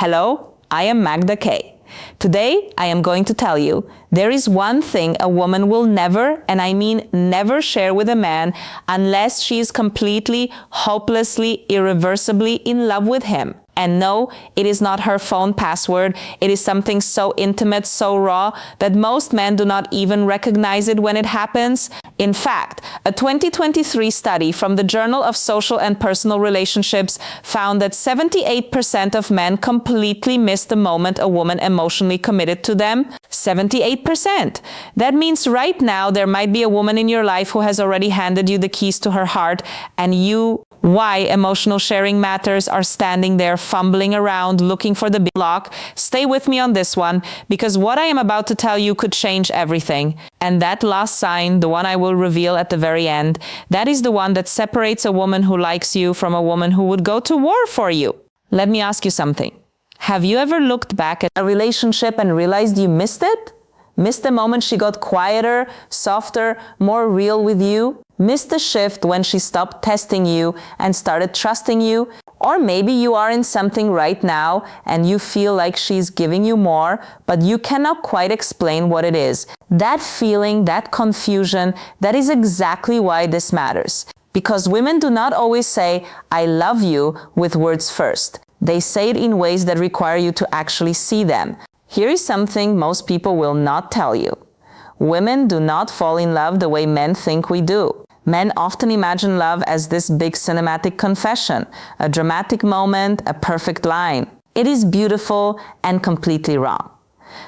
Hello, I am Magda K. Today, I am going to tell you there is one thing a woman will never, and I mean never, share with a man unless she is completely, hopelessly, irreversibly in love with him. And no, it is not her phone password. It is something so intimate, so raw, that most men do not even recognize it when it happens. In fact, a 2023 study from the Journal of Social and Personal Relationships found that 78% of men completely miss the moment a woman emotionally committed to them. 78%. That means right now there might be a woman in your life who has already handed you the keys to her heart, and you, why emotional sharing matters, are standing there fumbling around looking for the big lock. Stay with me on this one, because what I am about to tell you could change everything. And that last sign, the one I will reveal at the very end, that is the one that separates a woman who likes you from a woman who would go to war for you. Let me ask you something. Have you ever looked back at a relationship and realized you missed it? Missed the moment she got quieter, softer, more real with you? Missed the shift when she stopped testing you and started trusting you? Or maybe you are in something right now and you feel like she's giving you more, but you cannot quite explain what it is. That feeling, that confusion, that is exactly why this matters. Because women do not always say, "I love you," with words first. They say it in ways that require you to actually see them. Here is something most people will not tell you. Women do not fall in love the way men think we do. Men often imagine love as this big cinematic confession, a dramatic moment, a perfect line. It is beautiful and completely wrong.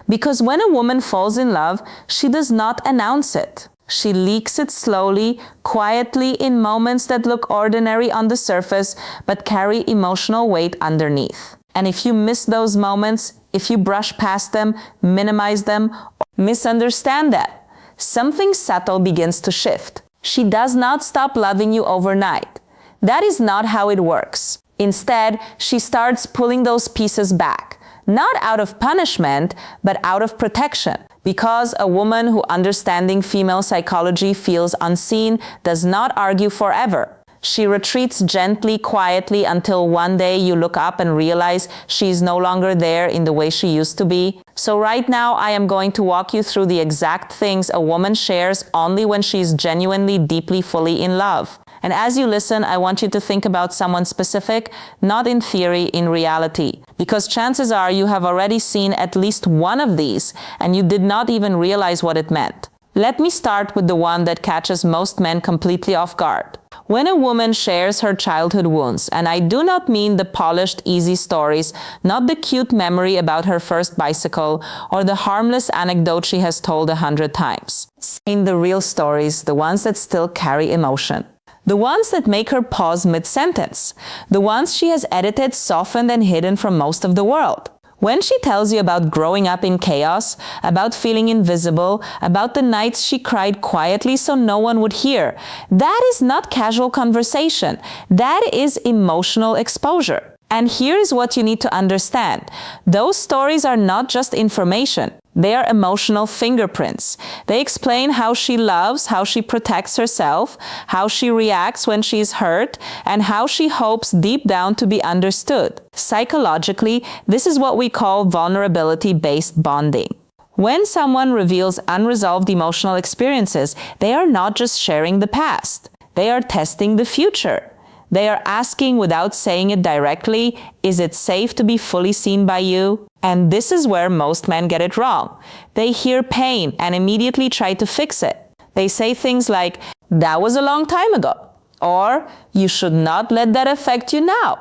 Because when a woman falls in love, she does not announce it. She leaks it slowly, quietly, in moments that look ordinary on the surface, but carry emotional weight underneath. And if you miss those moments, if you brush past them, minimize them, or misunderstand that, something subtle begins to shift. She does not stop loving you overnight. That is not how it works. Instead, she starts pulling those pieces back, not out of punishment, but out of protection. Because a woman who, understanding female psychology, feels unseen, does not argue forever. She retreats gently, quietly, until one day you look up and realize she is no longer there in the way she used to be. So right now, I am going to walk you through the exact things a woman shares only when she is genuinely, deeply, fully in love. And as you listen, I want you to think about someone specific, not in theory, in reality. Because chances are you have already seen at least one of these, and you did not even realize what it meant. Let me start with the one that catches most men completely off guard. When a woman shares her childhood wounds, and I do not mean the polished, easy stories, not the cute memory about her first bicycle, or the harmless anecdote she has told 100 times. In the real stories, the ones that still carry emotion. The ones that make her pause mid-sentence. The ones she has edited, softened, and hidden from most of the world. When she tells you about growing up in chaos, about feeling invisible, about the nights she cried quietly so no one would hear, that is not casual conversation. That is emotional exposure. And here is what you need to understand. Those stories are not just information. They are emotional fingerprints. They explain how she loves, how she protects herself, how she reacts when she is hurt, and how she hopes deep down to be understood. Psychologically, this is what we call vulnerability-based bonding. When someone reveals unresolved emotional experiences, they are not just sharing the past. They are testing the future. They are asking without saying it directly, is it safe to be fully seen by you? And this is where most men get it wrong. They hear pain and immediately try to fix it. They say things like, "That was a long time ago," or "You should not let that affect you now."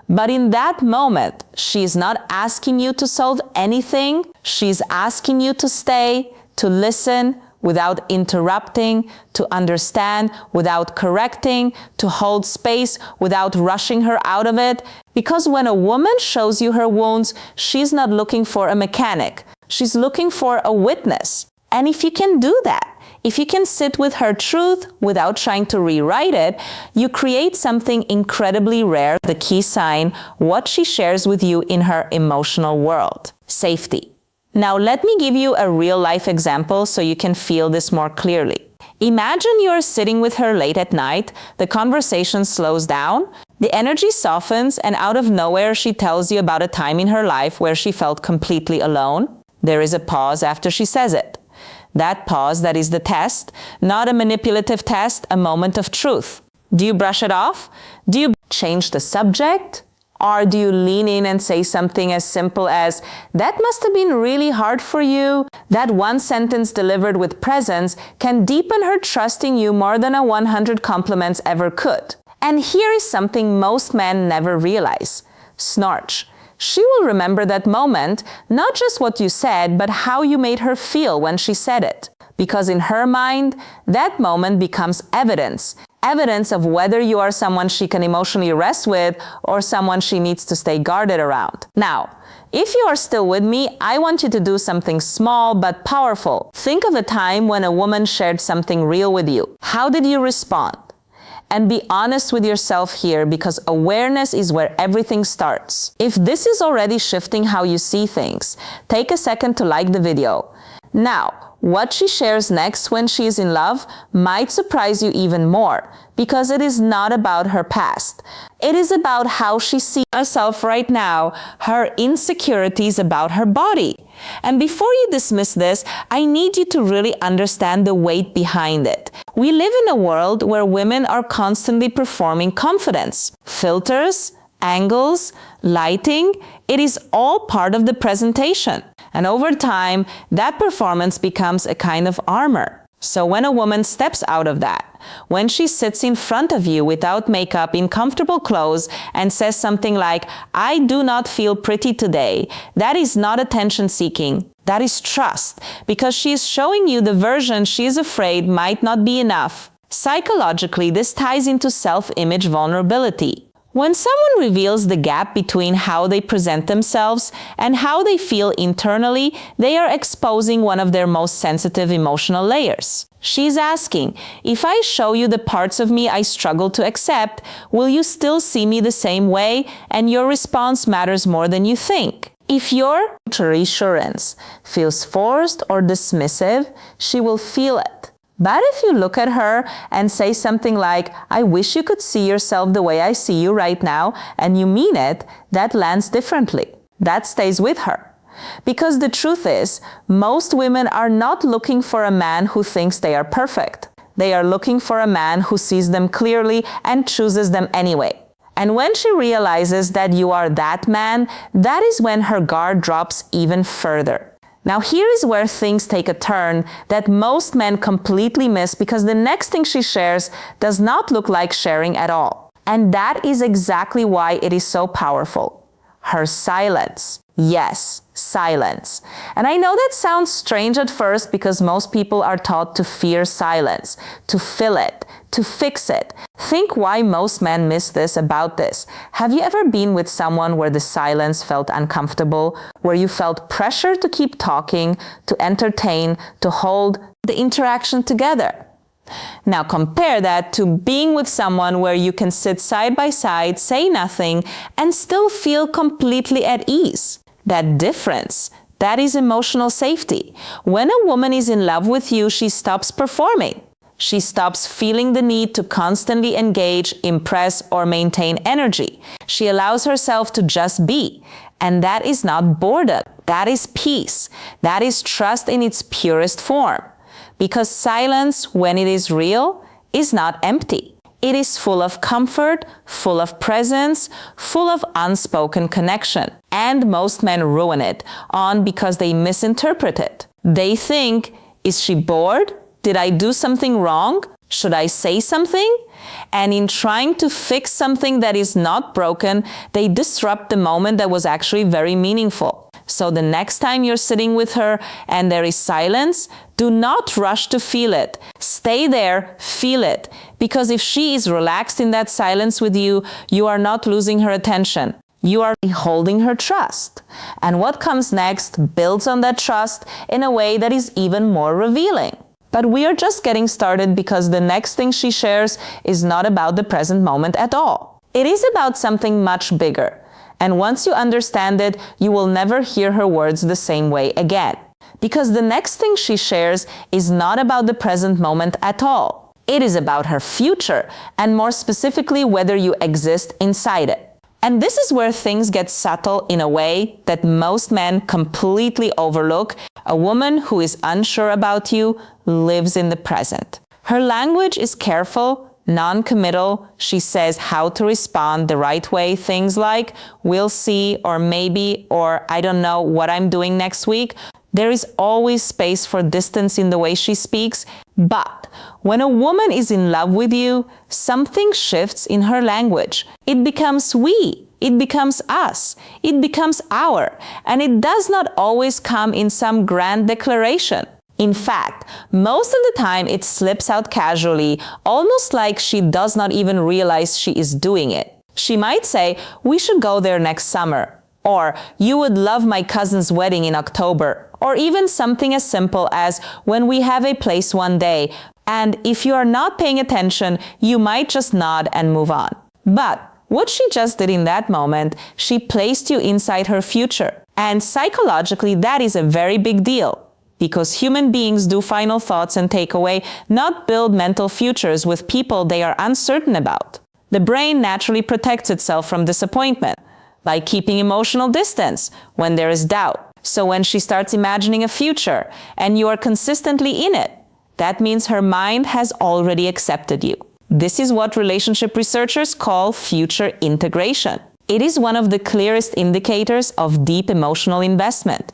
But in that moment, she's not asking you to solve anything. She's asking you to stay, to listen, without interrupting, to understand without correcting, to hold space without rushing her out of it. Because when a woman shows you her wounds, she's not looking for a mechanic. She's looking for a witness. And if you can do that, if you can sit with her truth without trying to rewrite it, you create something incredibly rare, the key sign, what she shares with you in her emotional world: safety. Now let me give you a real-life example so you can feel this more clearly. Imagine you're sitting with her late at night, the conversation slows down, The energy softens, and out of nowhere she tells you about a time in her life where she felt completely alone. There is a pause after she says it. That pause, that is the test, not a manipulative test, a moment of truth. Do you brush it off? Do you change the subject? Or do you lean in and say something as simple as, "That must have been really hard for you"? That one sentence delivered with presence can deepen her trust in you more than a 100 compliments ever could. And here is something most men never realize. Snarch. She will remember that moment, not just what you said, but how you made her feel when she said it. Because in her mind, that moment becomes evidence. Evidence of whether you are someone she can emotionally rest with or someone she needs to stay guarded around. Now, if you are still with me, I want you to do something small but powerful. Think of a time when a woman shared something real with you. How did you respond? And be honest with yourself here, because awareness is where everything starts. If this is already shifting how you see things, take a second to like the video. Now, what she shares next when she is in love might surprise you even more, because it is not about her past. It is about how she sees herself right now, her insecurities about her body. And before you dismiss this, I need you to really understand the weight behind it. We live in a world where women are constantly performing confidence. Filters, angles, lighting, it is all part of the presentation. And over time, that performance becomes a kind of armor. So when a woman steps out of that, when she sits in front of you without makeup in comfortable clothes and says something like, "I do not feel pretty today," that is not attention seeking. That is trust, because she is showing you the version she is afraid might not be enough. Psychologically, this ties into self-image vulnerability. When someone reveals the gap between how they present themselves and how they feel internally, they are exposing one of their most sensitive emotional layers. She's asking, if I show you the parts of me I struggle to accept, will you still see me the same way? And your response matters more than you think. If your reassurance feels forced or dismissive, she will feel it. But if you look at her and say something like, "I wish you could see yourself the way I see you right now," and you mean it, that lands differently. That stays with her. Because the truth is, most women are not looking for a man who thinks they are perfect. They are looking for a man who sees them clearly and chooses them anyway. And when she realizes that you are that man, that is when her guard drops even further. Now here is where things take a turn that most men completely miss, because the next thing she shares does not look like sharing at all. And that is exactly why it is so powerful. Her silence. Yes, silence. And I know that sounds strange at first, because most people are taught to fear silence, to fill it, to fix it. Think why most men miss this about this. Have you ever been with someone where the silence felt uncomfortable, where you felt pressure to keep talking, to entertain, to hold the interaction together? Now compare that to being with someone where you can sit side by side, say nothing, and still feel completely at ease. That difference, that is emotional safety. When a woman is in love with you, she stops performing. She stops feeling the need to constantly engage, impress, or maintain energy. She allows herself to just be. And that is not boredom. That is peace. That is trust in its purest form. Because silence, when it is real, is not empty. It is full of comfort, full of presence, full of unspoken connection. And most men ruin it because they misinterpret it. They think, is she bored? Did I do something wrong? Should I say something? And in trying to fix something that is not broken, they disrupt the moment that was actually very meaningful. So the next time you're sitting with her and there is silence, do not rush to feel it. Stay there, feel it. Because if she is relaxed in that silence with you, you are not losing her attention. You are holding her trust. And what comes next builds on that trust in a way that is even more revealing. But we are just getting started, because the next thing she shares is not about the present moment at all. It is about something much bigger. And once you understand it, you will never hear her words the same way again. Because the next thing she shares is not about the present moment at all. It is about her future, and more specifically, whether you exist inside it. And this is where things get subtle in a way that most men completely overlook. A woman who is unsure about you lives in the present. Her language is careful, non-committal. She says how to respond the right way. Things like, we'll see, or maybe, or I don't know what I'm doing next week. There is always space for distance in the way she speaks. But when a woman is in love with you, something shifts in her language. It becomes we. It becomes us. It becomes our. And it does not always come in some grand declaration. In fact, most of the time it slips out casually, almost like she does not even realize she is doing it. She might say, we should go there next summer. Or, you would love my cousin's wedding in October. Or even something as simple as, when we have a place one day. And if you are not paying attention, you might just nod and move on. But what she just did in that moment, she placed you inside her future. And psychologically, that is a very big deal. Because human beings do final thoughts and takeaway, not build mental futures with people they are uncertain about. The brain naturally protects itself from disappointment by keeping emotional distance when there is doubt. So when she starts imagining a future and you are consistently in it, that means her mind has already accepted you. This is what relationship researchers call future integration. It is one of the clearest indicators of deep emotional investment.